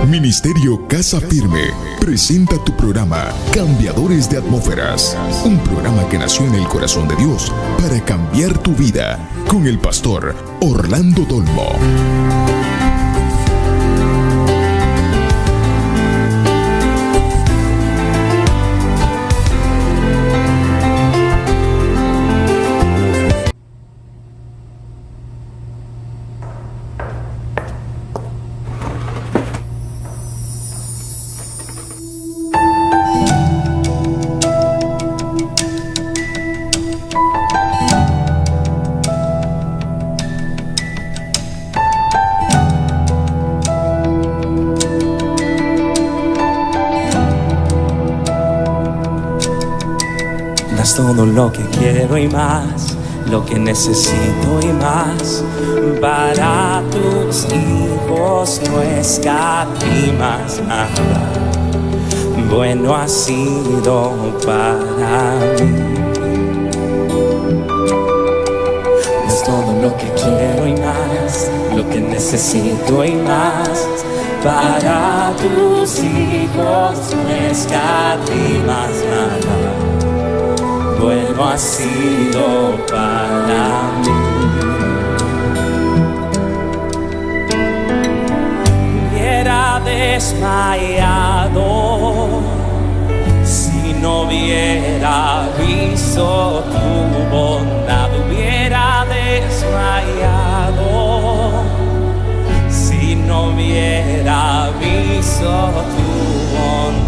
Ministerio Casa Firme presenta tu programa Cambiadores de Atmósferas, un programa que nació en el corazón de Dios para cambiar tu vida, con el pastor Orlando Dolmo. Todo lo que quiero y más, lo que necesito y más, para tus hijos no escatimas nada. Bueno ha sido para mí. Es todo lo que quiero y más, lo que necesito y más, para tus hijos no escatimas nada. Bueno ha sido para mí. Hubiera desmayado si no hubiera visto tu bondad. Hubiera desmayado si no hubiera visto tu bondad.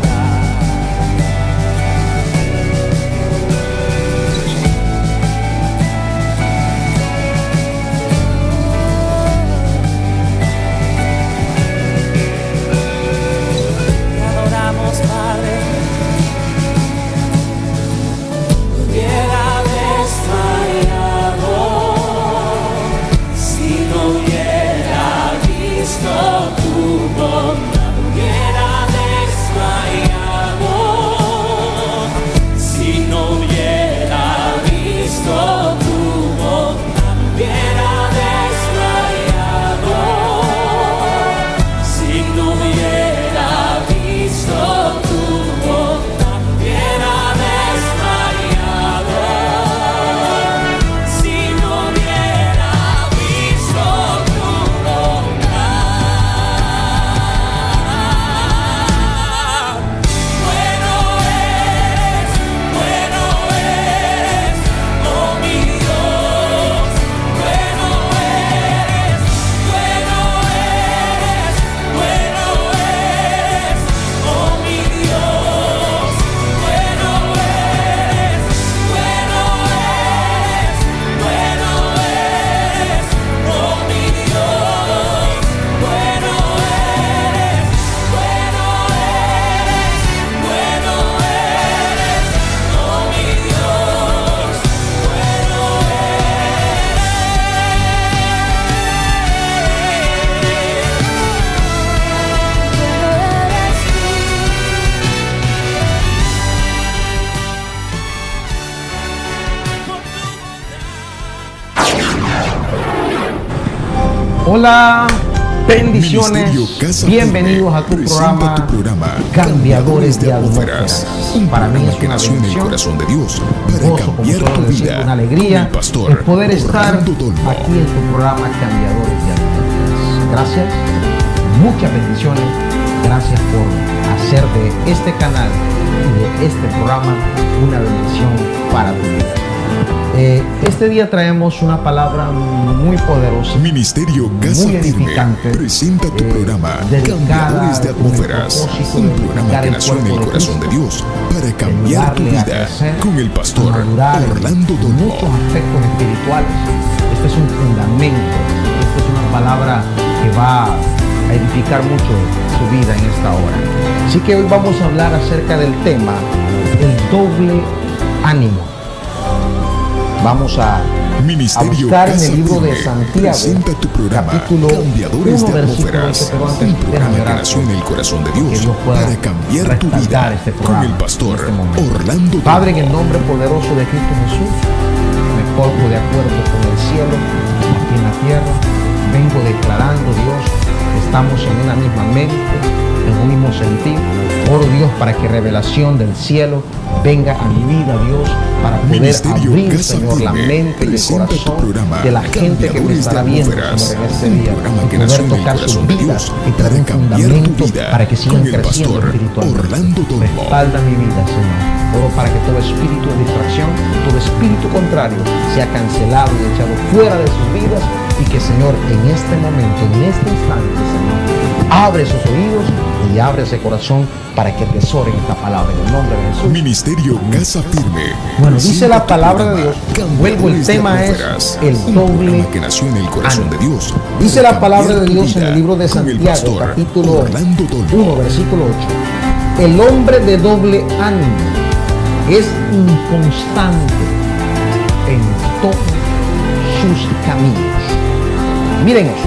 Hola, bendiciones, bienvenidos a tu programa Cambiadores de Atmósferas. Para mí es una bendición, corazón de Dios para gozo, cambiar como tu todo vida, una alegría pastor el poder estar Orlando Dolmo. aquí en tu programa Cambiadores de Atmósferas. Gracias, muchas bendiciones, gracias por hacer de este canal y de este programa una bendición para tu vida. Este día traemos una palabra muy poderosa, Ministerio Casa muy Firme edificante, presenta tu programa Cambiadores de Atmósferas, un programa que nació en el corazón de Dios para cambiar tu vida, con el pastor Orlando Dolmo. Muchos aspectos espirituales. Este es un fundamento, esta es una palabra que va a edificar mucho tu vida en esta hora. Así que hoy vamos a hablar acerca del tema, el doble ánimo. Vamos a buscar en el libro de Santiago, presenta tu programa capítulo 1, Cambiadores de versículo 20, Atmósferas, pero un antes programa déjame que orar nació en el corazón de que Dios Dios pueda para cambiar tu respaldar vida este con programa el pastor en este momento. Orlando Padre, en el Tormo. nombre poderoso de Cristo Jesús, me pongo de acuerdo con el cielo, aquí en la tierra. Vengo declarando, Dios, que estamos en una misma mente, en un mismo sentir. Oro, Dios, para que revelación del cielo venga a mi vida, Dios, para poder Ministerio abrir, Casa Señor, la Firme mente y el presenta tu corazón programa de la gente que me Cambiadores estará de viendo, Atmósferas, Señor, en este un día, programa y que nació poder en el tocar sus corazón de vidas Dios y traer para un cambiar tu fundamento vida para que sigan con el creciendo pastor espiritualmente. Orlando Tormo. Respalda mi vida, Señor. Oro para que todo espíritu de distracción, todo espíritu contrario sea cancelado y echado fuera de sus vidas, y que, Señor, en este momento, en este instante, Señor, abre sus oídos y abre ese corazón para que atesoren esta palabra en el nombre de Jesús. Ministerio Casa Firme. Bueno, dice presenta la tu palabra de programa Dios. Vuelvo, el Cambiadores de tema es Atmósferas, el un doble programa que nació en el corazón ánimo. de Dios. Dice para la palabra cambiar de tu Dios en vida el libro de con el Santiago, pastor capítulo Orlando Tormo. 1, versículo 8. El hombre de doble ánimo es inconstante en todos sus caminos. Miren eso.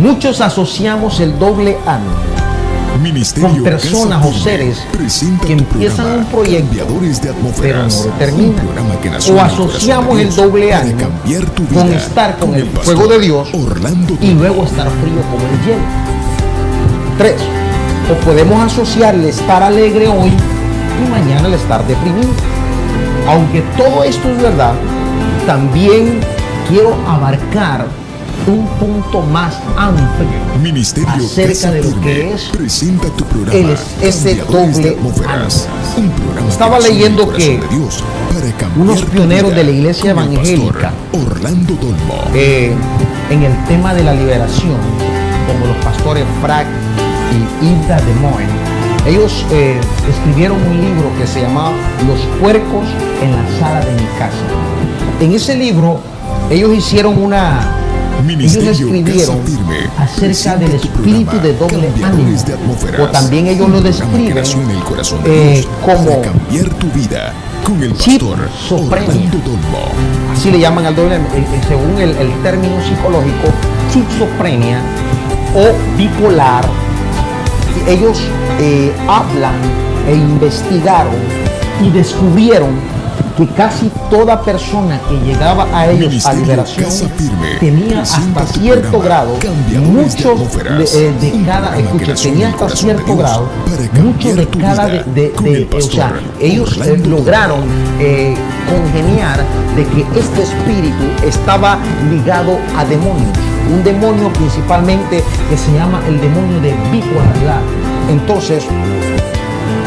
Muchos asociamos el doble ánimo Ministerio con personas Casa o Firme seres presenta que tu empiezan programa un proyecto, Cambiadores de pero Atmósferas, no lo terminan. un programa que nació O en el corazón asociamos de el Dios doble para ánimo cambiar tu con vida estar con el pastor fuego de Dios Orlando y Tormo. luego estar frío como el hielo. 3. O podemos asociar el estar alegre hoy y mañana el estar deprimido. Aunque todo esto es verdad, también quiero abarcar un punto más amplio Ministerio acerca Casa de lo Firme que es presenta tu programa ese Cambiadores de doble Atmósferas, un programa Estaba que nació en el leyendo corazón que de Dios para cambiar unos tu pioneros vida de la iglesia con el pastor evangélica, Orlando Tormo. en el tema de la liberación, como los pastores Frank y Hilda de Moen, ellos escribieron un libro que se llamaba Los puercos en la sala de mi casa. En ese libro ellos hicieron ellos escribieron acerca del espíritu de doble ánimo, o también ellos lo describen como schizofrenia. Así le llaman al doble, según el término psicológico, schizofrenia o bipolar. Ellos hablan e investigaron y descubrieron que casi toda persona que llegaba a ellos a liberación tenía hasta cierto grado, muchos de cada, escuche, tenía hasta cierto grado, muchos de cada, o sea, ellos lograron congeniar de que este espíritu estaba ligado a demonios, un demonio principalmente que se llama el demonio de bipolaridad. Entonces,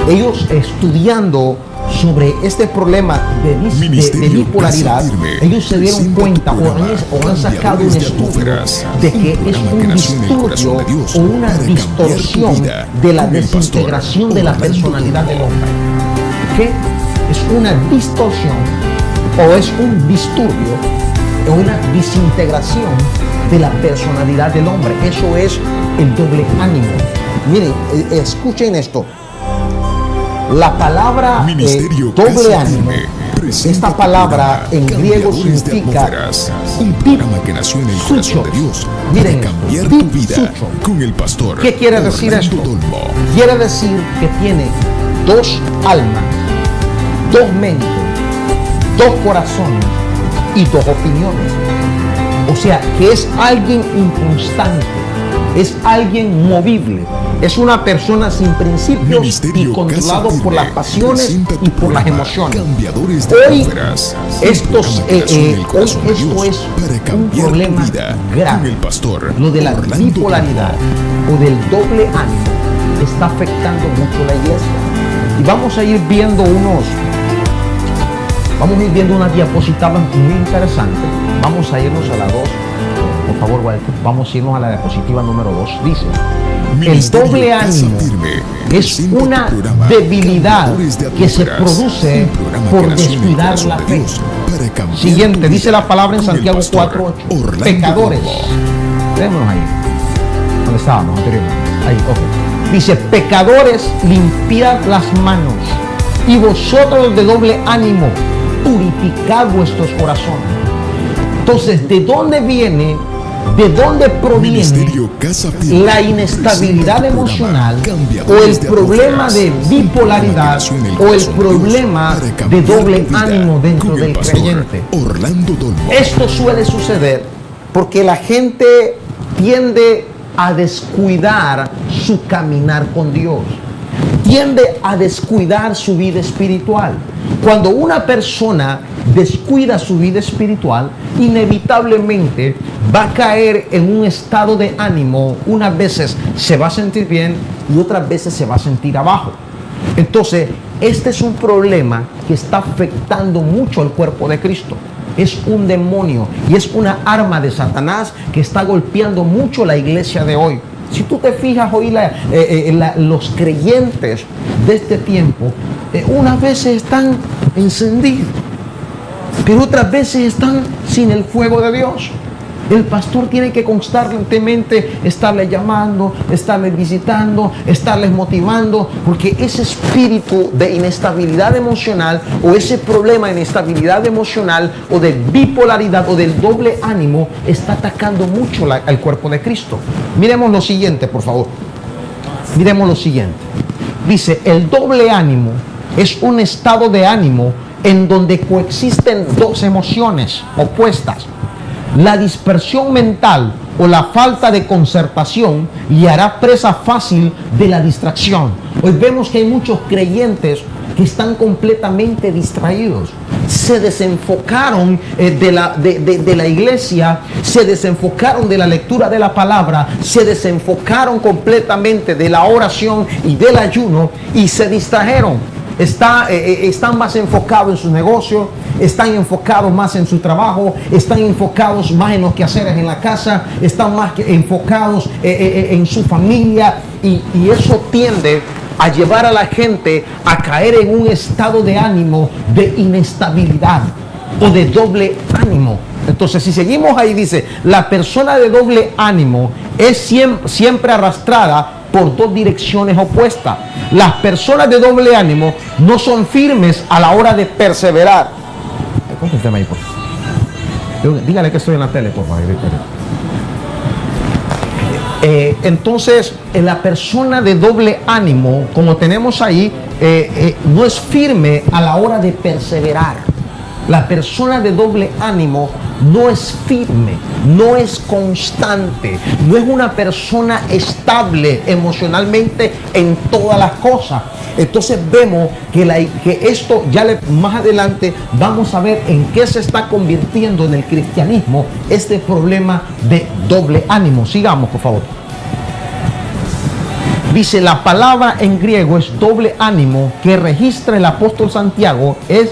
ellos estudiando sobre este problema de bipolaridad, ellos se dieron cuenta o han sacado un estudio de que es un disturbio o una distorsión de la desintegración de la personalidad del hombre. ¿Qué? Es una distorsión o es un disturbio o una desintegración de la personalidad del hombre. Eso es el doble ánimo. Miren, escuchen esto. La palabra doble ánimo, esta palabra en griego significa sucho. Miren esto, ¿qué quiere decir esto? Quiere decir que tiene dos almas, dos mentes, dos corazones y dos opiniones. O sea, que es alguien inconstante, es alguien movible. Es una persona sin principios y controlado por las pasiones y por las emociones. Hoy esto es un problema grave. Lo de la bipolaridad o del doble ánimo está afectando mucho la iglesia. Y vamos a ir viendo unas diapositivas muy interesantes. Vamos a irnos a la 2. Por favor, Walter, vamos a irnos a la diapositiva número 2. Dice: el doble ánimo es una debilidad que se produce por descuidar la fe. Siguiente, dice la palabra en Santiago 4:8. Pecadores. Vémonos ahí. ¿Dónde estábamos anteriormente? Ahí, ok. Dice: pecadores, limpiad las manos. Y vosotros de doble ánimo, purificad vuestros corazones. Entonces, ¿de dónde viene? ¿De dónde proviene Ministerio Casa Firme la inestabilidad presenta el emocional programa o el Cambiadores de problema de Atmósferas, bipolaridad un programa que nació en el o el corazón de Dios problema para de cambiar doble tu vida, ánimo dentro con el del pastor creyente? Orlando Dolmo. Esto suele suceder porque la gente tiende a descuidar su caminar con Dios, tiende a descuidar su vida espiritual. Cuando una persona descuida su vida espiritual, inevitablemente va a caer en un estado de ánimo. Unas veces se va a sentir bien y otras veces se va a sentir abajo. Entonces, este es un problema que está afectando mucho al cuerpo de Cristo. Es un demonio y es una arma de Satanás que está golpeando mucho la iglesia de hoy. Si tú te fijas hoy, los creyentes de este tiempo, unas veces están encendidos, pero otras veces están sin el fuego de Dios. El pastor tiene que constantemente estarles llamando, estarles visitando, estarles motivando, porque ese espíritu de inestabilidad emocional o ese problema de inestabilidad emocional o de bipolaridad o del doble ánimo está atacando mucho al cuerpo de Cristo. Miremos lo siguiente, por favor. Miremos lo siguiente. Dice, el doble ánimo es un estado de ánimo en donde coexisten dos emociones opuestas. La dispersión mental o la falta de concertación le hará presa fácil de la distracción. Hoy vemos que hay muchos creyentes que están completamente distraídos. Se desenfocaron de la iglesia, se desenfocaron de la lectura de la palabra, se desenfocaron completamente de la oración y del ayuno y se distrajeron. Están más enfocados en su negocio, están enfocados más en su trabajo, están enfocados más en los quehaceres en la casa, están más enfocados en su familia y eso tiende a llevar a la gente a caer en un estado de ánimo de inestabilidad o de doble ánimo. Entonces, si seguimos ahí, dice, la persona de doble ánimo es siempre arrastrada por dos direcciones opuestas. Las personas de doble ánimo no son firmes a la hora de perseverar. Contéstame ahí, por favor. Dígale que estoy en la tele, por favor. Entonces, la persona de doble ánimo, como tenemos ahí, no es firme a la hora de perseverar. La persona de doble ánimo no es firme, no es constante, no es una persona estable emocionalmente en todas las cosas. Entonces vemos que esto más adelante vamos a ver en qué se está convirtiendo en el cristianismo este problema de doble ánimo. Sigamos, por favor. Dice, la palabra en griego es doble ánimo que registra el apóstol Santiago, es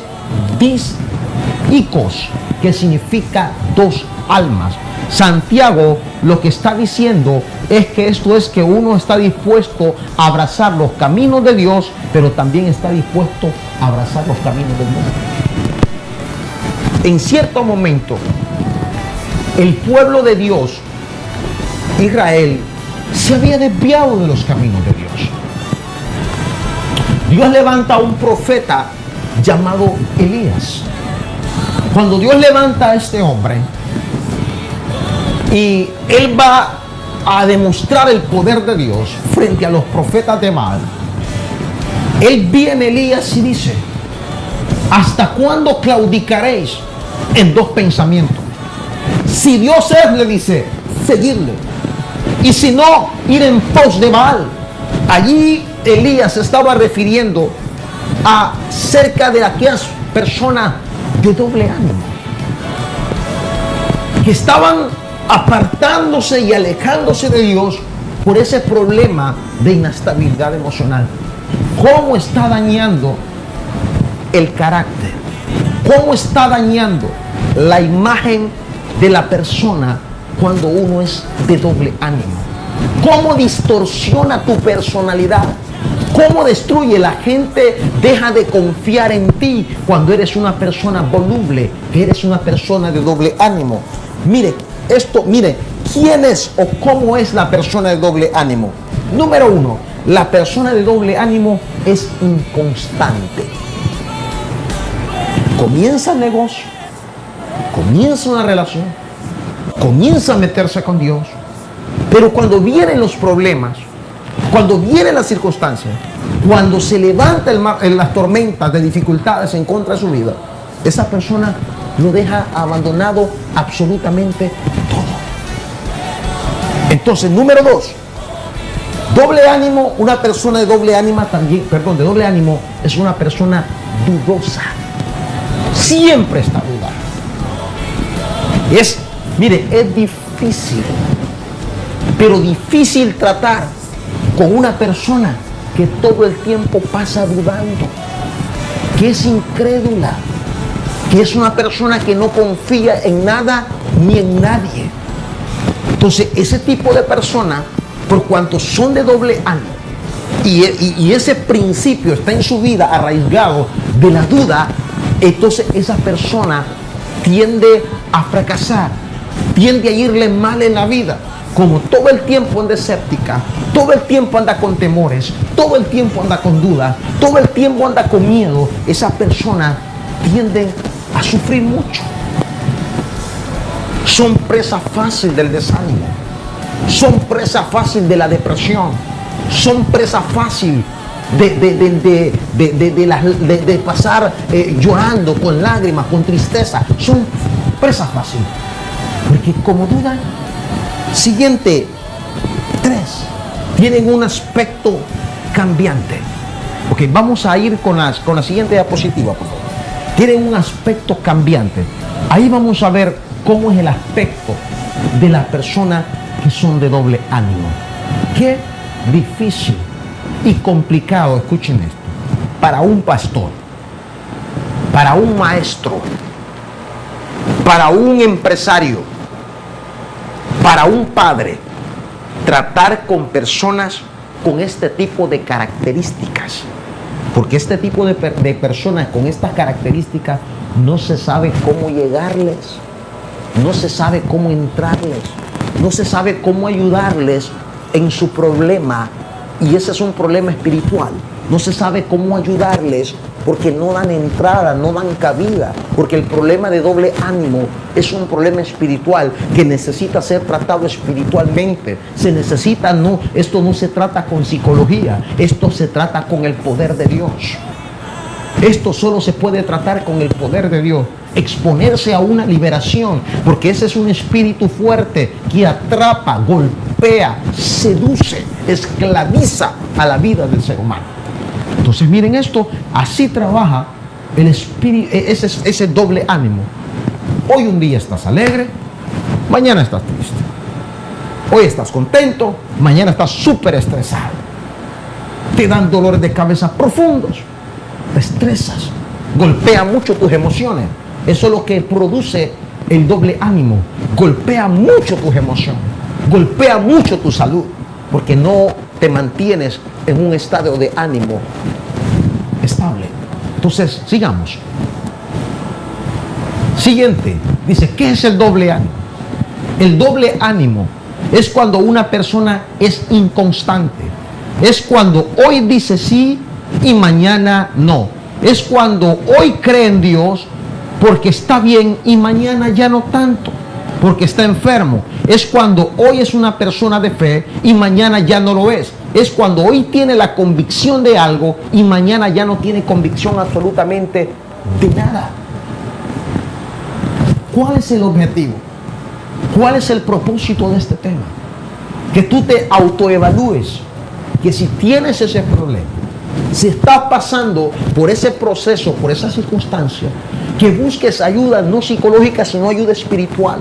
disíkos, que significa dos almas. Santiago lo que está diciendo es que esto es que uno está dispuesto a abrazar los caminos de Dios, pero también está dispuesto a abrazar los caminos del mundo. En cierto momento, el pueblo de Dios, Israel, se había desviado de los caminos de Dios. Dios levanta a un profeta llamado Elías. Cuando Dios levanta a este hombre y él va a demostrar el poder de Dios frente a los profetas de Baal, él viene Elías y dice, ¿hasta cuándo claudicaréis en dos pensamientos? Si Dios es, le dice, seguidle, y si no, ir en pos de Baal. Allí Elías se estaba refiriendo acerca de aquellas personas de doble ánimo que estaban apartándose y alejándose de Dios por ese problema de inestabilidad emocional. ¿Cómo está dañando el carácter? ¿Cómo está dañando la imagen de la persona cuando uno es de doble ánimo? ¿Cómo distorsiona tu personalidad? ¿Cómo destruye? La gente deja de confiar en ti cuando eres una persona voluble, que eres una persona de doble ánimo. Mire, ¿quién es o cómo es la persona de doble ánimo? Número uno, la persona de doble ánimo es inconstante. comienza el negocio, comienza una relación, comienza a meterse con Dios, pero cuando vienen los problemas, cuando vienen las circunstancias, cuando se levanta las tormentas de dificultades en contra de su vida, esa persona lo deja abandonado absolutamente todo. Entonces, número 2, doble ánimo. Una persona de doble ánimo de doble ánimo es una persona dudosa. Siempre está dudando. Mire, es difícil, pero difícil tratar con una persona que todo el tiempo pasa dudando, que es incrédula, que es una persona que no confía en nada ni en nadie. Entonces, ese tipo de persona, por cuanto son de doble ánimo, y ese principio está en su vida arraigado de la duda, entonces esa persona tiende a fracasar, tiende a irle mal en la vida. Como todo el tiempo anda escéptica, todo el tiempo anda con temores, todo el tiempo anda con dudas, todo el tiempo anda con miedo, esa persona tiende a sufrir mucho. Son presa fácil del desánimo, son presa fácil de la depresión, son presa fácil de pasar llorando, con lágrimas, con tristeza. Son presa fácil, porque como dudan. Siguiente, 3, tienen un aspecto cambiante. Ok, vamos a ir con la siguiente diapositiva, por favor. Tienen un aspecto cambiante. Ahí vamos a ver cómo es el aspecto de las personas que son de doble ánimo. Qué difícil y complicado, escuchen esto, para un pastor, para un maestro, para un empresario, para un padre, tratar con personas con este tipo de características. Porque este tipo de personas con estas características no se sabe cómo llegarles, no se sabe cómo entrarles, no se sabe cómo ayudarles en su problema. Y ese es un problema espiritual. No se sabe cómo ayudarles porque no dan entrada, no dan cabida. Porque el problema de doble ánimo es un problema espiritual que necesita ser tratado espiritualmente. Esto no se trata con psicología, esto se trata con el poder de Dios. Esto solo se puede tratar con el poder de Dios. Exponerse a una liberación, porque ese es un espíritu fuerte que atrapa, golpea, seduce, esclaviza a la vida del ser humano. Entonces miren esto, así trabaja el espíritu, ese doble ánimo. Hoy un día estás alegre, mañana estás triste. Hoy estás contento, mañana estás súper estresado. Te dan dolores de cabeza profundos, te estresas, golpea mucho tus emociones. Eso es lo que produce el doble ánimo. Golpea mucho tus emociones, golpea mucho tu salud, porque no te mantienes en un estado de ánimo estable. Entonces, sigamos. Siguiente, dice, ¿qué es el doble ánimo? El doble ánimo es cuando una persona es inconstante. Es cuando hoy dice sí y mañana no. Es cuando hoy cree en Dios porque está bien y mañana ya no tanto, porque está enfermo. Es cuando hoy es una persona de fe y mañana ya no lo es. Es cuando hoy tiene la convicción de algo y mañana ya no tiene convicción absolutamente de nada. ¿Cuál es el objetivo? ¿Cuál es el propósito de este tema? Que tú te autoevalúes, que si tienes ese problema, si estás pasando por ese proceso, por esa circunstancia, que busques ayuda no psicológica, sino ayuda espiritual.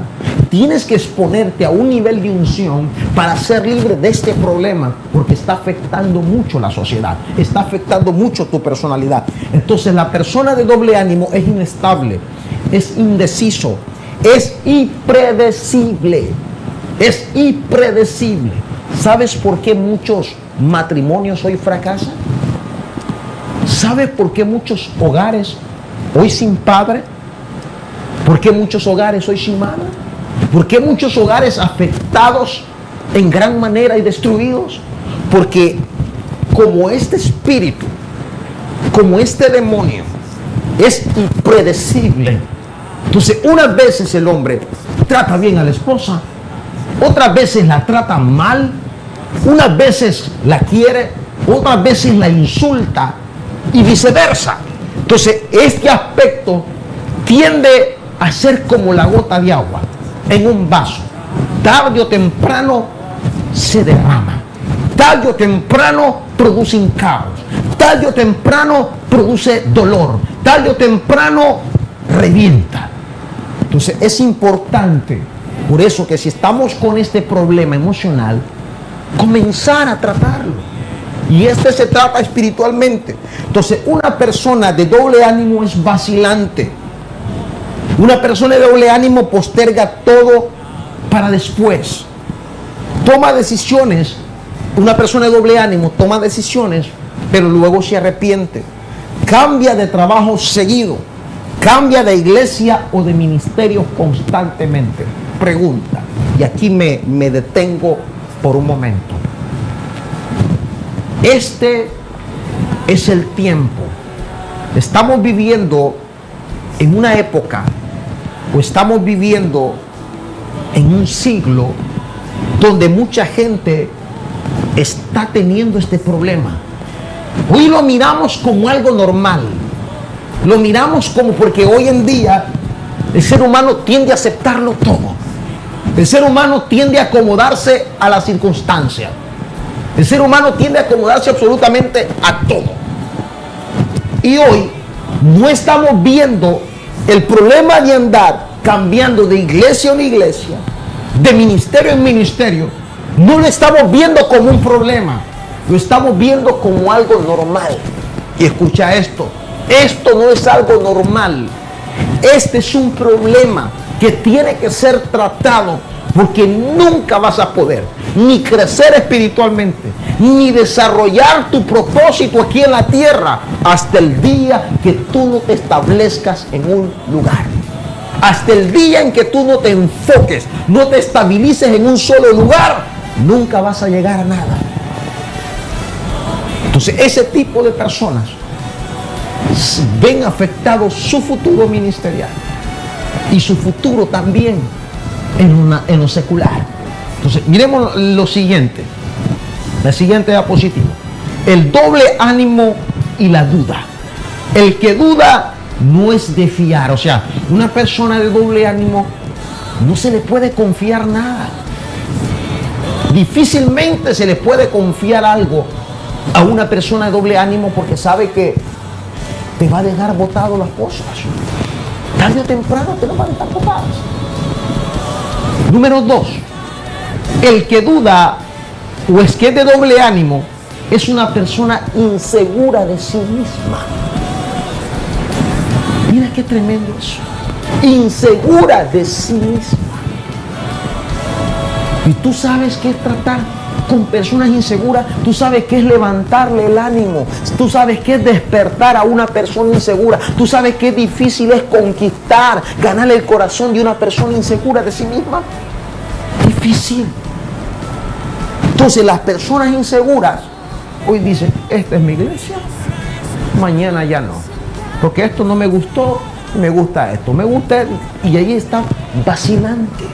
Tienes que exponerte a un nivel de unción para ser libre de este problema, porque está afectando mucho la sociedad, está afectando mucho tu personalidad. Entonces la persona de doble ánimo es inestable, es indeciso, es impredecible, es impredecible. ¿Sabes por qué muchos matrimonios hoy fracasan? ¿Sabes por qué muchos hogares hoy sin padre? ¿Por qué muchos hogares hoy sin madre? ¿Por qué muchos hogares afectados en gran manera y destruidos? Porque como este espíritu, como este demonio, es impredecible. Entonces, unas veces el hombre trata bien a la esposa, otras veces la trata mal, unas veces la quiere, otras veces la insulta y viceversa. Entonces, este aspecto tiende a ser como la gota de agua en un vaso. Tarde o temprano se derrama. Tarde o temprano produce un caos. Tarde o temprano produce dolor. Tarde o temprano revienta. Entonces es importante, por eso que si estamos con este problema emocional, comenzar a tratarlo. Y se trata espiritualmente. Entonces una persona de doble ánimo es vacilante. Una persona de doble ánimo posterga todo para después. Toma decisiones. Una persona de doble ánimo toma decisiones, pero luego se arrepiente. Cambia de trabajo seguido. Cambia de iglesia o de ministerio constantemente. Pregunta. Y aquí me detengo por un momento. Este es el tiempo. Estamos viviendo en una época, o estamos viviendo en un siglo donde mucha gente está teniendo este problema. Hoy lo miramos como algo normal. Lo miramos como porque hoy en día el ser humano tiende a aceptarlo todo. El ser humano tiende a acomodarse a las circunstancias. El ser humano tiende a acomodarse absolutamente a todo. Y hoy no estamos viendo el problema de andar cambiando de iglesia en iglesia, de ministerio en ministerio. No lo estamos viendo como un problema, lo estamos viendo como algo normal. Y escucha esto, esto no es algo normal. Este es un problema que tiene que ser tratado, porque nunca vas a poder ni crecer espiritualmente, ni desarrollar tu propósito aquí en la tierra hasta el día que tú no te establezcas en un lugar. Hasta el día en que tú no te enfoques, no te estabilices en un solo lugar, nunca vas a llegar a nada. Entonces, ese tipo de personas ven afectado su futuro ministerial y su futuro también en lo secular. Entonces, miremos lo siguiente. La siguiente diapositiva. El doble ánimo y la duda. El que duda no es de fiar. O sea, una persona de doble ánimo no se le puede confiar nada. Difícilmente se le puede confiar algo a una persona de doble ánimo, porque sabe que te va a dejar botado las cosas. Tarde o temprano te lo van a dejar botadas. Número 2. El que duda o es que es de doble ánimo es una persona insegura de sí misma. Mira qué tremendo eso. Insegura de sí misma. Y tú sabes qué es tratar con personas inseguras. Tú sabes qué es levantarle el ánimo. Tú sabes qué es despertar a una persona insegura. Tú sabes qué difícil es conquistar, ganarle el corazón de una persona insegura de sí misma. Difícil. Entonces las personas inseguras hoy dicen, esta es mi iglesia, mañana ya no, porque esto no me gustó, me gusta esto, me gusta esto, y ahí está vacilante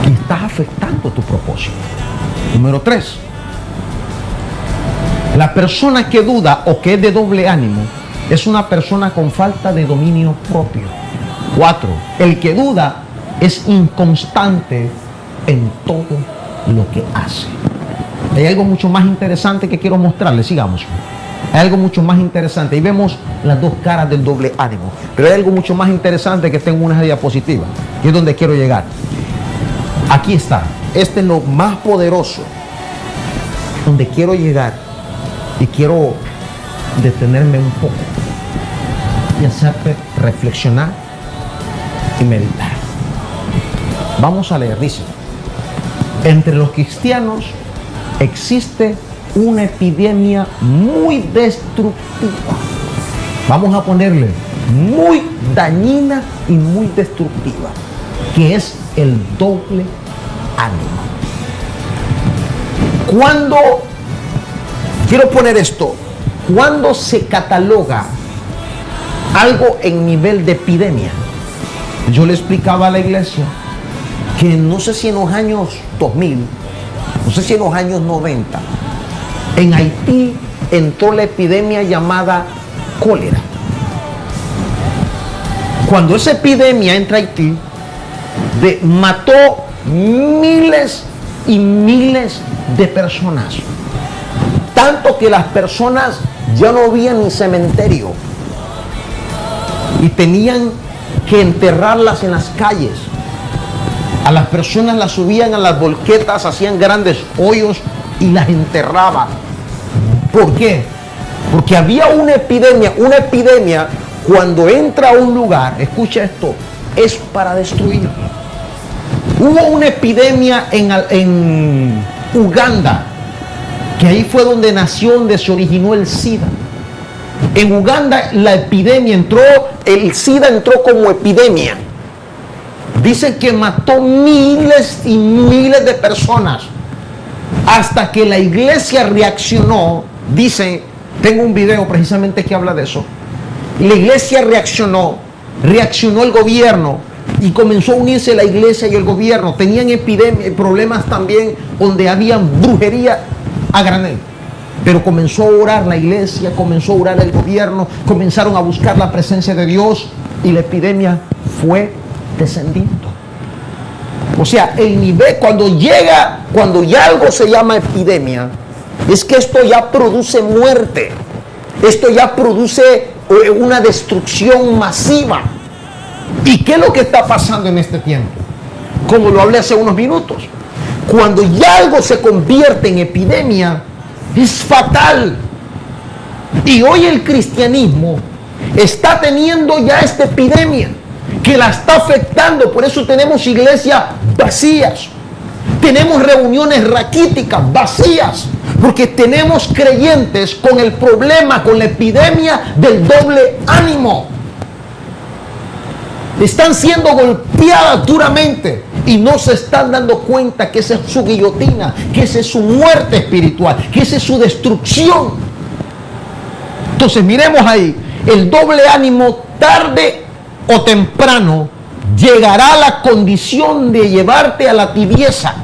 y estás afectando tu propósito. Número 3. La persona que duda o que es de doble ánimo es una persona con falta de dominio propio. 4. El que duda es inconstante en todo lo que hace. Hay algo mucho más interesante que quiero mostrarles. Sigamos. Hay algo mucho más interesante. Ahí vemos las dos caras del doble ánimo. Pero hay algo mucho más interesante que tengo en una diapositiva, que es donde quiero llegar. Aquí está. Este es lo más poderoso, donde quiero llegar. Y quiero detenerme un poco y hacerte reflexionar y meditar. Vamos a leer. Dice: entre los cristianos existe una epidemia muy destructiva. Vamos a ponerle muy dañina y muy destructiva, que es el doble ánimo. Cuando, quiero poner esto, cuando se cataloga algo en nivel de epidemia. Yo le explicaba a la iglesia que no sé si en los años 2000, no sé si en los años 90, en Haití entró la epidemia llamada cólera. Cuando esa epidemia entra a Haití, mató miles y miles de personas. Tanto que las personas ya no habían ni cementerio y tenían que enterrarlas en las calles. A las personas las subían a las volquetas, hacían grandes hoyos y las enterraban. ¿Por qué? Porque había una epidemia. Una epidemia, cuando entra a un lugar, escucha esto, es para destruir. Hubo una epidemia en Uganda, que ahí fue donde nació, donde se originó el SIDA. En Uganda la epidemia entró, el SIDA entró como epidemia. Dicen que mató miles y miles de personas, hasta que la iglesia reaccionó. Dicen, tengo un video precisamente que habla de eso. La iglesia reaccionó el gobierno, y comenzó a unirse la iglesia y el gobierno. Tenían problemas también donde había brujería a granel. Pero comenzó a orar la iglesia, comenzó a orar el gobierno, comenzaron a buscar la presencia de Dios y la epidemia fue descendiendo. O sea, el nivel, cuando ya algo se llama epidemia, es que esto ya produce muerte. Esto ya produce una destrucción masiva. ¿Y qué es lo que está pasando en este tiempo? Como lo hablé hace unos minutos. Cuando ya algo se convierte en epidemia, es fatal. Y hoy el cristianismo está teniendo ya esta epidemia que la está afectando. Por eso tenemos iglesias vacías. Tenemos reuniones raquíticas vacías. Porque tenemos creyentes con el problema, con la epidemia del doble ánimo. Están siendo golpeadas duramente y no se están dando cuenta que esa es su guillotina, que esa es su muerte espiritual, que esa es su destrucción. Entonces miremos ahí, el doble ánimo tarde o temprano llegará a la condición de llevarte a la tibieza.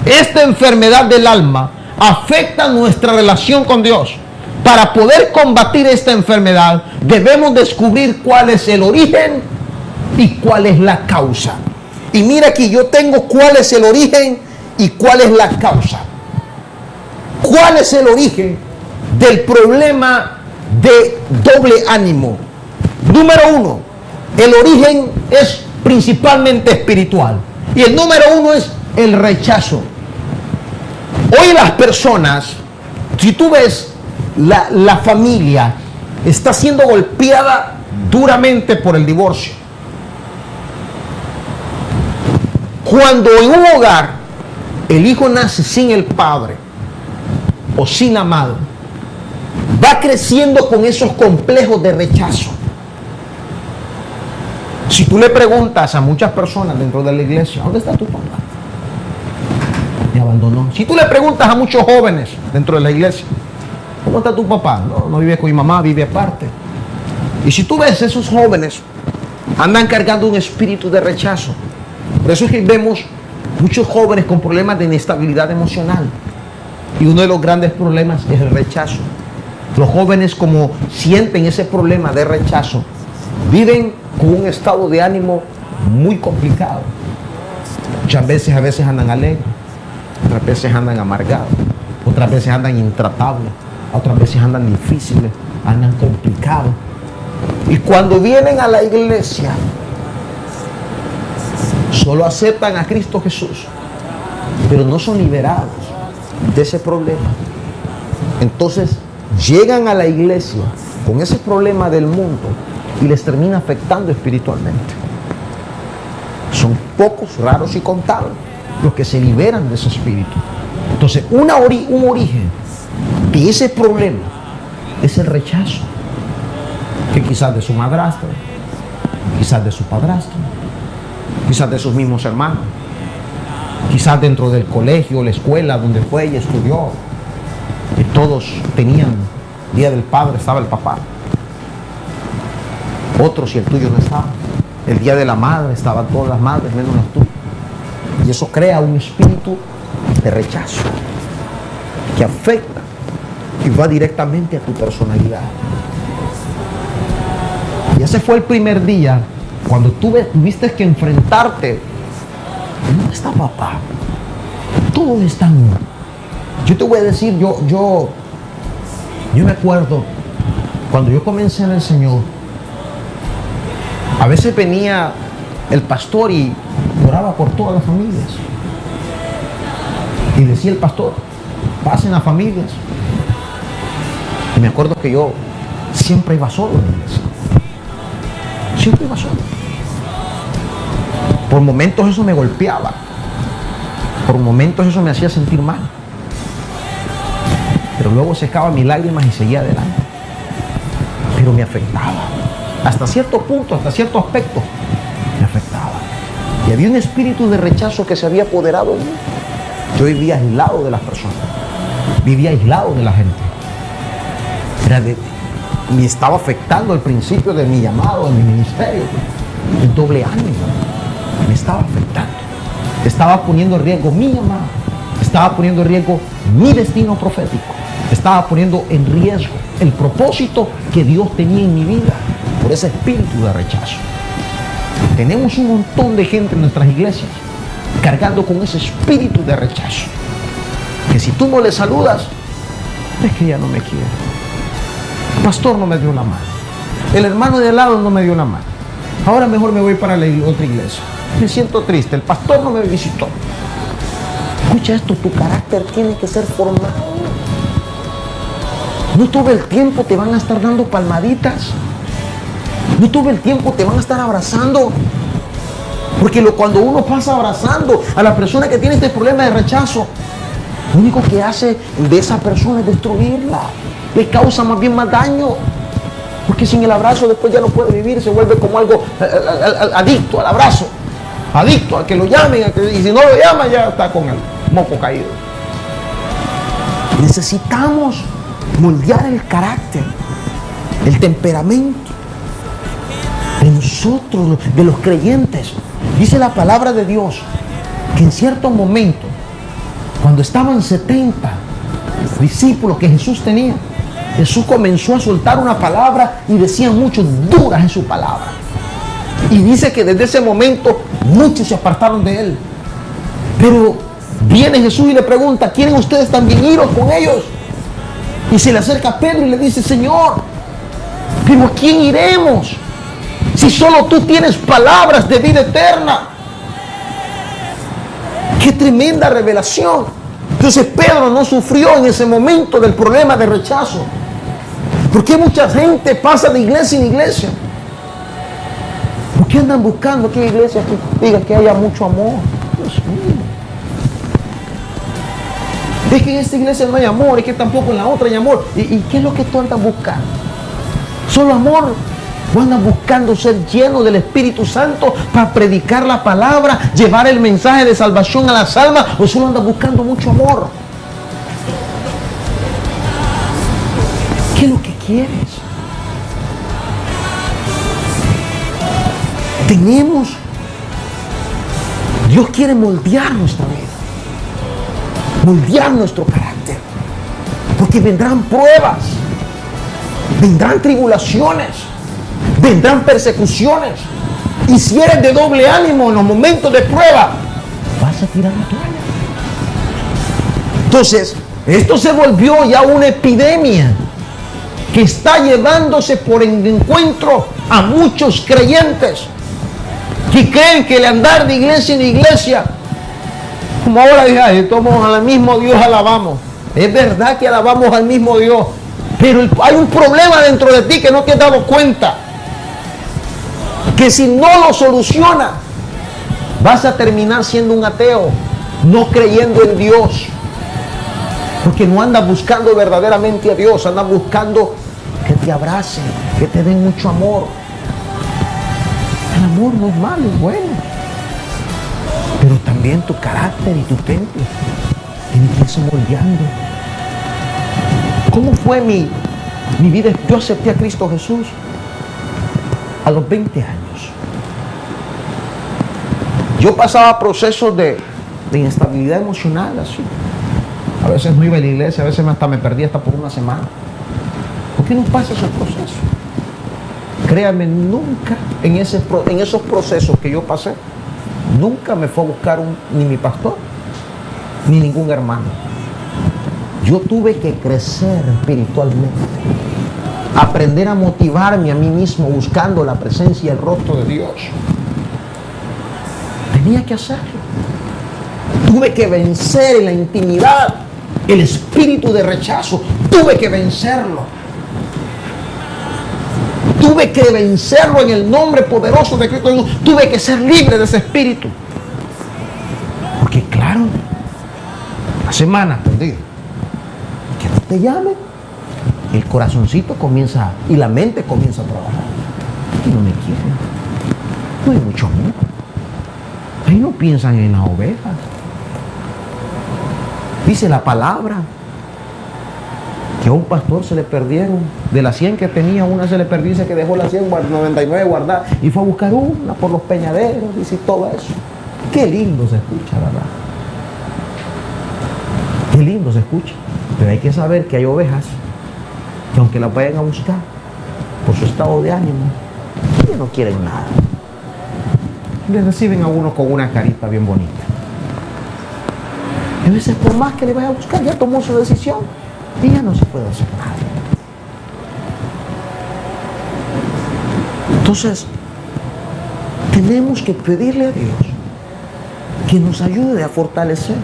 Esta enfermedad del alma afecta nuestra relación con Dios. Para poder combatir esta enfermedad debemos descubrir cuál es el origen y cuál es la causa. Y mira aquí, yo tengo cuál es el origen y cuál es la causa. ¿Cuál es el origen del problema de doble ánimo? Número uno, el origen es principalmente espiritual. Y el número uno es el rechazo. Hoy las personas, si tú ves, la familia está siendo golpeada duramente por el divorcio. Cuando en un hogar el hijo nace sin el padre o sin la madre, va creciendo con esos complejos de rechazo. Si tú le preguntas a muchas personas dentro de la iglesia, ¿dónde está tu papá? Me abandonó. Si tú le preguntas a muchos jóvenes dentro de la iglesia, ¿cómo está tu papá? No vive con mi mamá, vive aparte. Y si tú ves, esos jóvenes andan cargando un espíritu de rechazo. Por eso es que vemos muchos jóvenes con problemas de inestabilidad emocional. Y uno de los grandes problemas es el rechazo. Los jóvenes, como sienten ese problema de rechazo, viven con un estado de ánimo muy complicado. Muchas veces, a veces andan alegres, otras veces andan amargados, otras veces andan intratables, otras veces andan difíciles, andan complicados. Y cuando vienen a la iglesia, solo aceptan a Cristo Jesús, pero no son liberados de ese problema. Entonces llegan a la iglesia con ese problema del mundo y les termina afectando espiritualmente. Son pocos, raros y contados los que se liberan de ese espíritu. Entonces un origen de ese problema es el rechazo, que quizás de su madrastra, quizás de su padrastro, quizás de sus mismos hermanos, quizás dentro del colegio, la escuela donde fue y estudió, y todos tenían, día del padre estaba el papá. Otros, si el tuyo no estaba. El día de la madre estaban todas las madres, menos las tuyas. Y eso crea un espíritu de rechazo que afecta y va directamente a tu personalidad. Y ese fue el primer día cuando tuviste que enfrentarte. ¿Dónde está papá? ¿Dónde están? Yo te voy a decir, yo me acuerdo cuando yo comencé en el Señor, a veces venía el pastor y oraba por todas las familias. Y decía el pastor, pasen a familias. Y me acuerdo que yo siempre iba solo en la iglesia. Siempre iba solo. Por momentos eso me golpeaba. Por momentos eso me hacía sentir mal. Pero luego secaba mis lágrimas y seguía adelante. Pero me afectaba. Hasta cierto punto, hasta cierto aspecto, me afectaba. Y había un espíritu de rechazo que se había apoderado de mí. Yo vivía aislado de las personas. Vivía aislado de la gente. Me estaba afectando el principio de mi llamado, de mi ministerio. El doble ánimo. Me estaba afectando. Estaba poniendo en riesgo mi llamado. Estaba poniendo en riesgo mi destino profético. Estaba poniendo en riesgo el propósito que Dios tenía en mi vida por ese espíritu de rechazo. Tenemos un montón de gente en nuestras iglesias cargando con ese espíritu de rechazo. Que si tú no le saludas, es que ya no me quiere. El pastor no me dio la mano. El hermano de al lado no me dio la mano. Ahora mejor me voy para la otra iglesia. Me siento triste. El pastor no me visitó. Escucha esto, tu carácter tiene que ser formado. No todo el tiempo te van a estar dando palmaditas. No todo el tiempo te van a estar abrazando. Porque cuando uno pasa abrazando a la persona que tiene este problema de rechazo, lo único que hace de esa persona es destruirla. Le causa más bien más daño. Porque sin el abrazo después ya no puede vivir. Se vuelve como algo adicto al abrazo. Adicto al que lo llamen. Y si no lo llaman ya está con el moco caído. Necesitamos moldear el carácter, el temperamento de nosotros, de los creyentes. Dice la palabra de Dios que en cierto momento, cuando estaban 70 discípulos que Jesús tenía, Jesús comenzó a soltar una palabra y decían muchos duras en su palabra. Y dice que desde ese momento muchos se apartaron de él. Pero viene Jesús y le pregunta, ¿quieren ustedes también iros con ellos? Y se le acerca a Pedro y le dice, Señor, ¿pero a quién iremos? Si solo tú tienes palabras de vida eterna. ¡Qué tremenda revelación! Entonces Pedro no sufrió en ese momento del problema de rechazo. ¿Por qué mucha gente pasa de iglesia en iglesia? ¿Por qué andan buscando que iglesia que diga que haya mucho amor? Dios mío. Es que en esta iglesia no hay amor, es que tampoco en la otra hay amor. ¿Y qué es lo que tú andas buscando? ¿Solo amor? ¿O andas buscando ser lleno del Espíritu Santo para predicar la palabra, llevar el mensaje de salvación a las almas? ¿O solo andas buscando mucho amor? ¿Qué es lo que quieres? Dios quiere moldear nuestra vida. Moldear nuestro carácter, porque vendrán pruebas, vendrán tribulaciones, vendrán persecuciones, y si eres de doble ánimo en los momentos de prueba, vas a tirar la toalla. Entonces, esto se volvió ya una epidemia que está llevándose por el encuentro a muchos creyentes que creen que el andar de iglesia en iglesia, como ahora dije, todos al mismo Dios alabamos. Es verdad que alabamos al mismo Dios, pero hay un problema dentro de ti que no te has dado cuenta, que si no lo solucionas vas a terminar siendo un ateo, no creyendo en Dios, porque no andas buscando verdaderamente a Dios, andas buscando que te abracen, que te den mucho amor. El amor no es malo, es bueno. Pero también tu carácter y tu temple tienen que irse moldeando. ¿Cómo fue mi vida? Yo acepté a Cristo Jesús a los 20 años. Yo pasaba procesos de inestabilidad emocional, así. A veces no iba a la iglesia, a veces hasta me perdía hasta por una semana. ¿Por qué no pasa ese proceso? Créanme, nunca en esos procesos que yo pasé, nunca me fue a buscar ni mi pastor, ni ningún hermano. Yo tuve que crecer espiritualmente, aprender a motivarme a mí mismo buscando la presencia y el rostro de Dios. Tenía que hacerlo. Tuve que vencer en la intimidad el espíritu de rechazo. Tuve que vencerlo. Tuve que vencerlo en el nombre poderoso de Cristo. Tuve que ser libre de ese espíritu. Porque claro, la semana perdida, que no te llame, el corazoncito comienza y la mente comienza a trabajar. Y no me quieren. No hay mucho amor. Ahí no piensan en las ovejas. Dice la palabra que a un pastor se le perdieron, de las 100 que tenía, una se le perdió, dice que dejó las 99 guardadas y fue a buscar una por los peñaderos, dice todo eso. Qué lindo se escucha, ¿verdad? Qué lindo se escucha. Pero hay que saber que hay ovejas que aunque las vayan a buscar por su estado de ánimo, ellos no quieren nada. Les reciben a uno con una carita bien bonita. A veces por más que le vaya a buscar, ya tomó su decisión y ya no se puede hacer nada. Entonces, tenemos que pedirle a Dios que nos ayude a fortalecer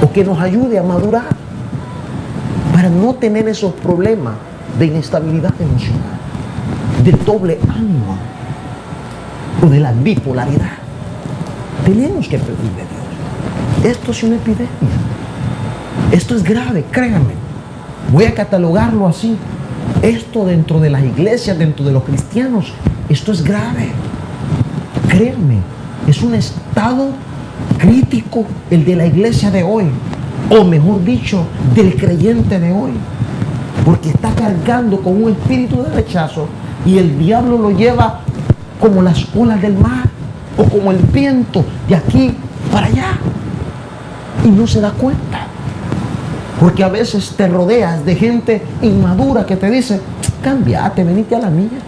o que nos ayude a madurar para no tener esos problemas de inestabilidad emocional, de doble ánimo o de la bipolaridad. Tenemos que pedirle a Dios. Esto es una epidemia. Esto es grave, créanme. Voy a catalogarlo así. Esto dentro de las iglesias, dentro de los cristianos, esto es grave. Créanme, es un estado crítico el de la iglesia de hoy, o mejor dicho, del creyente de hoy, porque está cargando con un espíritu de rechazo y el diablo lo lleva como las olas del mar o como el viento de aquí para allá y no se da cuenta, porque a veces te rodeas de gente inmadura que te dice: cámbiate, venite a la mía,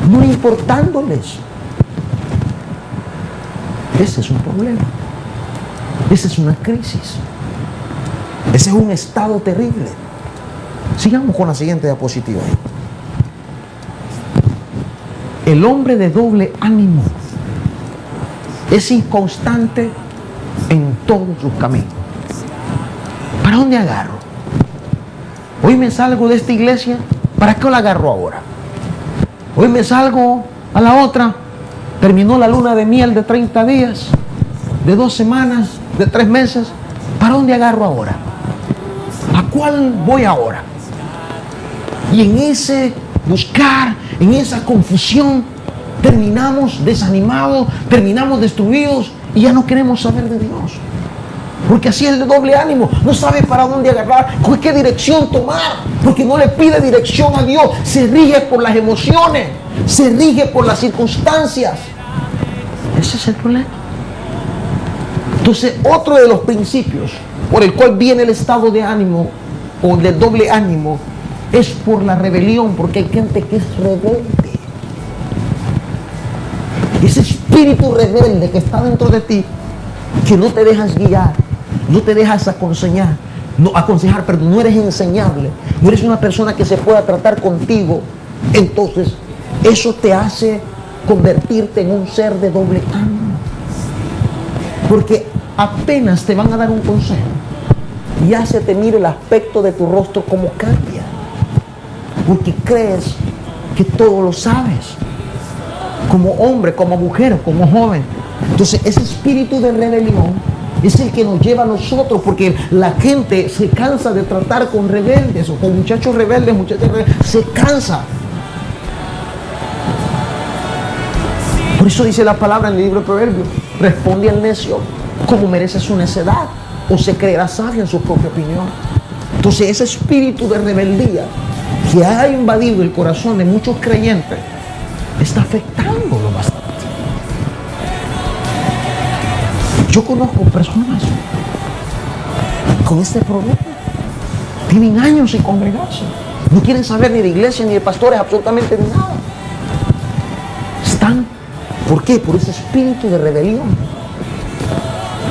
no importándoles. Ese es un problema, esa es una crisis, ese es un estado terrible. Sigamos con la siguiente diapositiva. El hombre de doble ánimo es inconstante en todos sus caminos. ¿Para dónde agarro? Hoy me salgo de esta iglesia, ¿para qué la agarro ahora? Hoy me salgo a la otra, terminó la luna de miel de 30 días, de 2 semanas, de 3 meses, ¿para dónde agarro ahora? ¿A cuál voy ahora? Y en ese buscar, en esa confusión, terminamos desanimados, terminamos destruidos y ya no queremos saber de Dios. Porque así es el de doble ánimo, no sabe para dónde agarrar, con qué dirección tomar, porque no le pide dirección a Dios, se rige por las emociones, se rige por las circunstancias. Ese es el problema. Entonces, otro de los principios por el cual viene el estado de ánimo o de doble ánimo es por la rebelión, porque hay gente que es rebelde. Ese espíritu rebelde que está dentro de ti, que no te dejas guiar, no te dejas aconsejar, no eres enseñable, no eres una persona que se pueda tratar contigo. Entonces, eso te hace convertirte en un ser de doble ánimo. Porque apenas te van a dar un consejo, ya se te mira el aspecto de tu rostro como cambia. Porque crees que todo lo sabes, como hombre, como mujer, como joven. Entonces ese espíritu de rebelión es el que nos lleva a nosotros, porque la gente se cansa de tratar con rebeldes o con muchachos rebeldes, se cansa. Por eso dice la palabra en el libro de Proverbios: responde al necio como merece su necedad, o se creerá sabio en su propia opinión. Entonces ese espíritu de rebeldía que ha invadido el corazón de muchos creyentes está afectándolo bastante. Yo conozco personas con este problema. Tienen años sin congregarse. No quieren saber ni de iglesia, ni de pastores, absolutamente nada. Están, ¿por qué? Por ese espíritu de rebelión.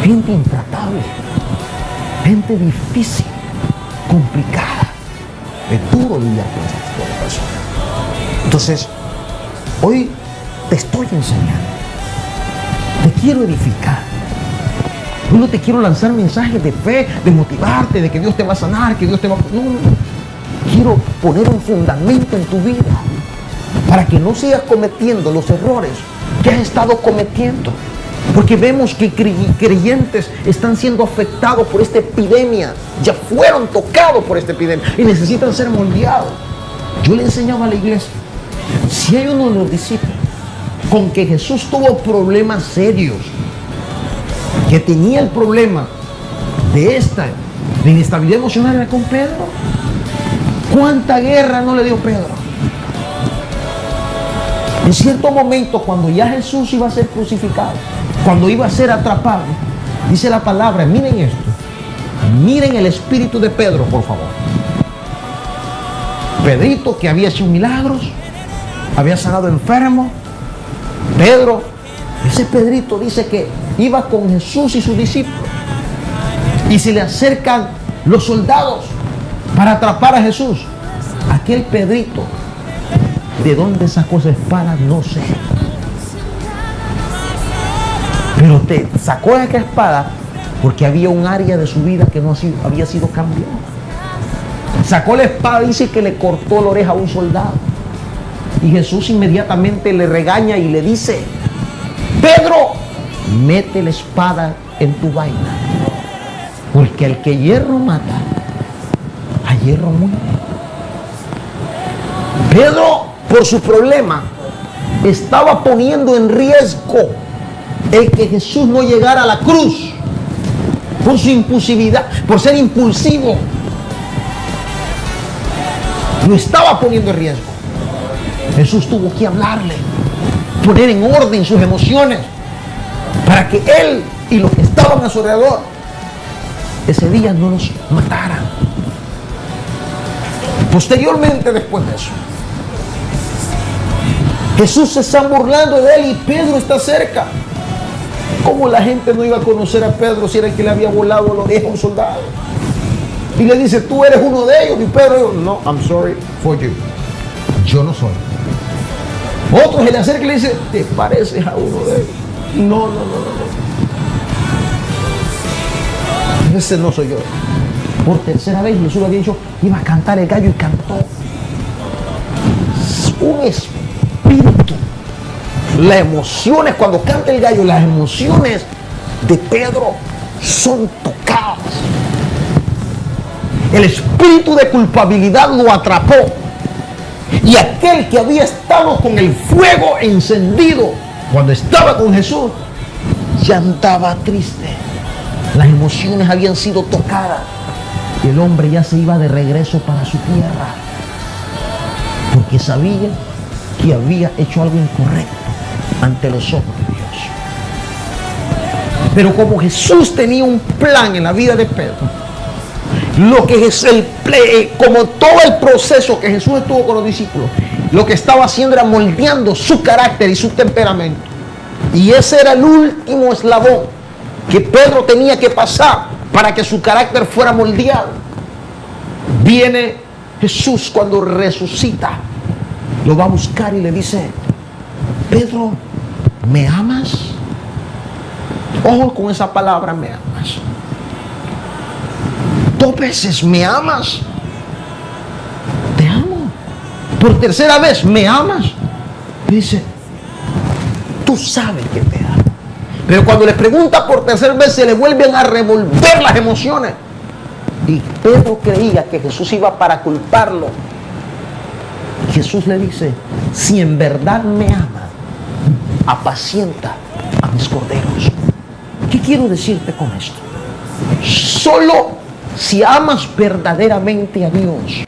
Gente intratable. Gente difícil, complicada. Es duro lidiar con este tipo de personas. Entonces, hoy te estoy enseñando. Te quiero edificar. Yo no te quiero lanzar mensajes de fe, de motivarte, de que Dios te va a sanar, que Dios te va a... No. Quiero poner un fundamento en tu vida para que no sigas cometiendo los errores que has estado cometiendo. Porque vemos que creyentes están siendo afectados por esta epidemia. Ya fueron tocados por esta epidemia y necesitan ser moldeados. Yo le enseñaba a la iglesia, si hay uno de los discípulos con que Jesús tuvo problemas serios, que tenía el problema de inestabilidad emocional, era con Pedro. ¿Cuánta guerra no le dio Pedro? En cierto momento, cuando ya Jesús iba a ser crucificado, cuando iba a ser atrapado, dice la palabra, miren esto, miren el espíritu de Pedro, por favor. Pedrito, que había hecho milagros, había sanado enfermos. Pedro, ese Pedrito dice que iba con Jesús y sus discípulos, y se le acercan los soldados para atrapar a Jesús. Aquel Pedrito, ¿de dónde sacó esa espada? No sé. Pero te sacó esa espada porque había un área de su vida que no había sido cambiada. Sacó la espada, dice que le cortó la oreja a un soldado. Y Jesús inmediatamente le regaña y le dice: Pedro, mete la espada en tu vaina, porque al que hierro mata, a hierro muere. Pedro, por su problema, estaba poniendo en riesgo el que Jesús no llegara a la cruz, por su impulsividad, por ser impulsivo. Lo estaba poniendo en riesgo. Jesús tuvo que hablarle, poner en orden sus emociones, para que él y los que estaban a su alrededor ese día no los mataran. Posteriormente, después de eso, Jesús se está burlando de él y Pedro está cerca. ¿Cómo la gente no iba a conocer a Pedro si era el que le había volado la oreja a un soldado? Y le dice: tú eres uno de ellos. Y Pedro dijo: no, I'm sorry for you. Yo no soy. Otro se le acerca y le dice: te pareces a uno de ellos. No. Ese no soy yo. Por tercera vez Jesús le había dicho: iba a cantar el gallo, y cantó. Un espíritu. Las emociones, cuando canta el gallo, las emociones de Pedro son tocadas. El espíritu de culpabilidad lo atrapó. Y aquel que había estado con el fuego encendido cuando estaba con Jesús, ya andaba triste. Las emociones habían sido tocadas. Y el hombre ya se iba de regreso para su tierra, porque sabía que había hecho algo incorrecto ante los ojos de Dios. Pero como Jesús tenía un plan en la vida de Pedro, lo que es como todo el proceso que Jesús estuvo con los discípulos, lo que estaba haciendo era moldeando su carácter y su temperamento. Y ese era el último eslabón que Pedro tenía que pasar para que su carácter fuera moldeado. Viene Jesús cuando resucita, lo va a buscar y le dice: Pedro, ¿me amas? Ojo con esa palabra, me amas. 2 veces, ¿me amas? Te amo. Por tercera vez, ¿me amas? Y dice: tú sabes que te amo. Pero cuando le pregunta por tercera vez, se le vuelven a revolver las emociones. Y Pedro creía que Jesús iba para culparlo. Jesús le dice: si en verdad me ama, apacienta a mis corderos. ¿Qué quiero decirte con esto? Solo si amas verdaderamente a Dios,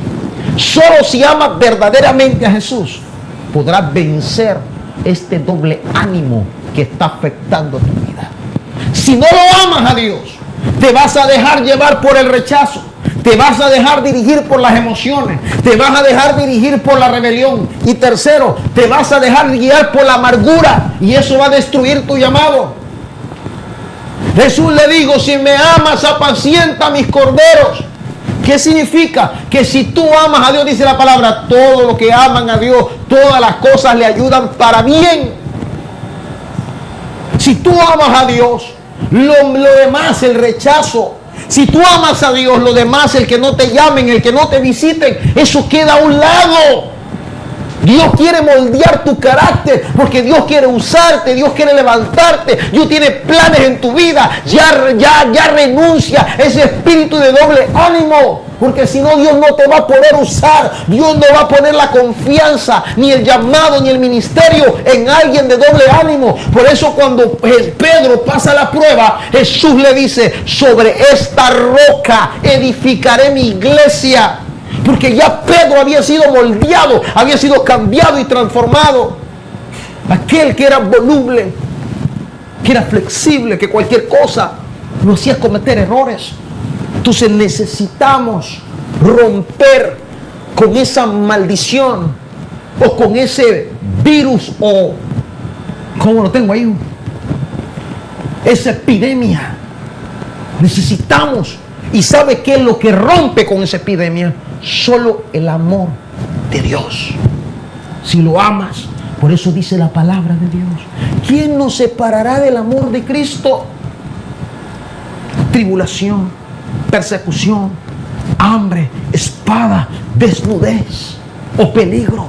solo si amas verdaderamente a Jesús, podrás vencer este doble ánimo que está afectando tu vida. Si no lo amas a Dios, te vas a dejar llevar por el rechazo, te vas a dejar dirigir por las emociones, te vas a dejar dirigir por la rebelión, y tercero, te vas a dejar guiar por la amargura, y eso va a destruir tu llamado. Jesús le dijo: si me amas, apacienta mis corderos. ¿Qué significa? Que si tú amas a Dios, dice la palabra, todo lo que aman a Dios, todas las cosas le ayudan para bien. Si tú amas a Dios, lo demás, el rechazo. Si tú amas a Dios, lo demás, el que no te llamen, el que no te visiten, eso queda a un lado. Dios quiere moldear tu carácter, porque Dios quiere usarte, Dios quiere levantarte, Dios tiene planes en tu vida. Ya renuncia a ese espíritu de doble ánimo, porque si no, Dios no te va a poder usar. Dios no va a poner la confianza, ni el llamado, ni el ministerio en alguien de doble ánimo. Por eso cuando Pedro pasa la prueba, Jesús le dice: sobre esta roca edificaré mi iglesia. Porque ya Pedro había sido moldeado, había sido cambiado y transformado. Aquel que era voluble, que era flexible, que cualquier cosa lo hacía cometer errores. Entonces necesitamos romper con esa maldición, o con ese virus, o ¿cómo lo tengo ahí? Esa epidemia. Necesitamos. ¿Y sabe qué es lo que rompe con esa epidemia? Solo el amor de Dios. Si lo amas, por eso dice la palabra de Dios: ¿quién nos separará del amor de Cristo? Tribulación, persecución, hambre, espada, desnudez o peligro.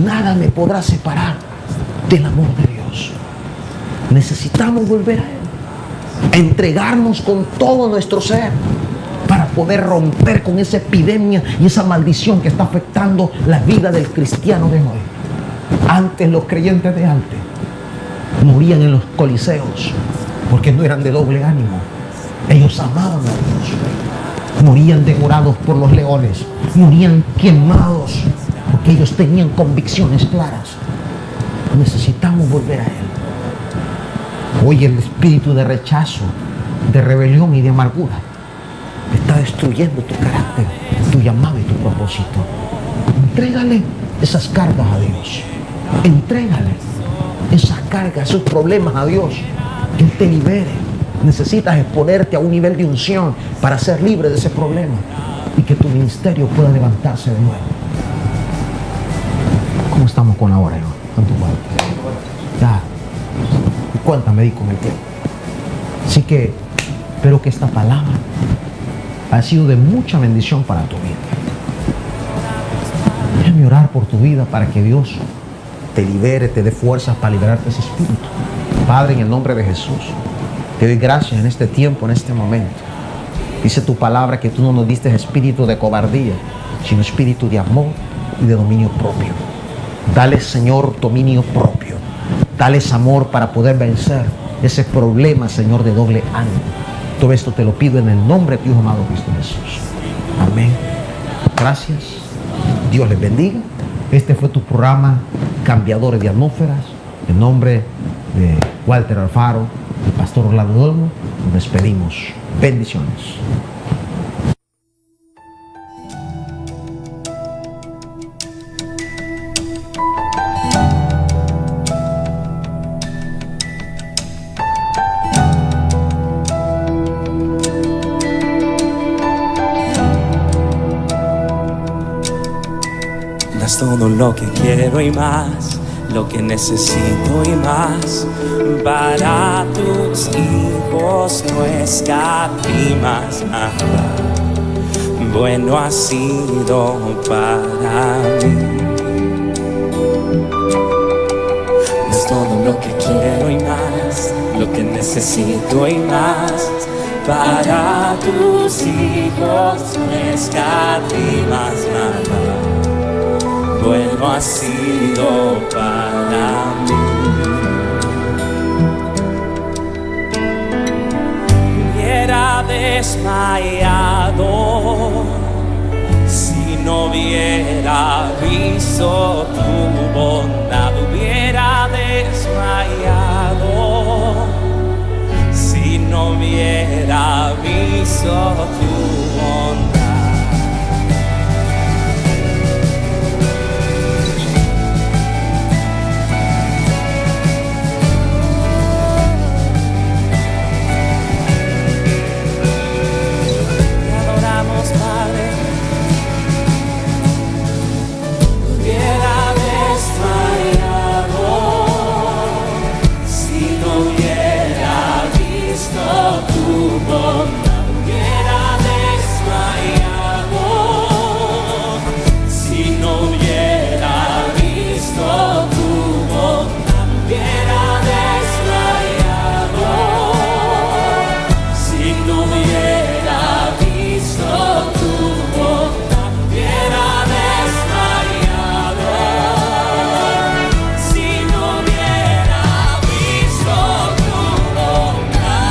Nada me podrá separar del amor de Dios. Necesitamos volver a Él, entregarnos con todo nuestro ser, para poder romper con esa epidemia y esa maldición que está afectando la vida del cristiano de hoy. Antes los creyentes de antes morían en los coliseos porque no eran de doble ánimo. Ellos amaban a Dios. Morían devorados por los leones, morían quemados porque ellos tenían convicciones claras. Necesitamos volver a Él. Hoy el espíritu de rechazo, de rebelión y de amargura está destruyendo tu carácter, tu llamado y tu propósito. Entrégale esas cargas a Dios. Entrégale esas cargas, esos problemas a Dios. Que Él te libere. Necesitas exponerte a un nivel de unción para ser libre de ese problema y que tu ministerio pueda levantarse de nuevo. ¿Cómo estamos con la hora, hermano? Con tu padre. Ya. Cuéntame, di con el tiempo. Así que espero que esta palabra ha sido de mucha bendición para tu vida. Déjame orar por tu vida para que Dios te libere, te dé fuerzas para liberarte de ese espíritu. Padre, en el nombre de Jesús, te doy gracias en este tiempo, en este momento. Dice tu palabra que tú no nos diste espíritu de cobardía, sino espíritu de amor y de dominio propio. Dale, Señor, dominio propio. Dales amor para poder vencer ese problema, Señor, de doble ánimo. Todo esto te lo pido en el nombre de tu Hijo amado Cristo Jesús. Amén. Gracias. Dios les bendiga. Este fue tu programa Cambiadores de Atmósferas. En nombre de Walter Alfaro, el pastor Orlando Olmo, nos despedimos. Bendiciones. Das todo lo que quiero y más, lo que necesito y más. Para tus hijos no escatimas nada. Bueno ha sido para mí. Das todo lo que quiero y más, lo que necesito y más. Para tus hijos no escatimas nada. Bueno ha sido para mí. Hubiera desmayado si no hubiera visto tu bondad, hubiera desmayado. Si no hubiera visto tu bondad. Te adoramos, Padre. Hubiera desmayado si no hubiera visto tu bondad, hubiera desmayado si no hubiera visto tu bondad, hubiera desmayado si no hubiera visto tu bondad, hubiera desmayado si no hubiera visto tu bondad.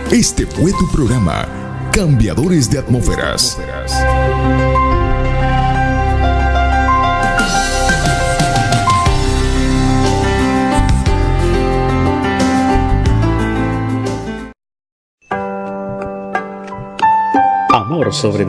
Este fue tu programa, Cambiadores de Atmósferas. Amor sobre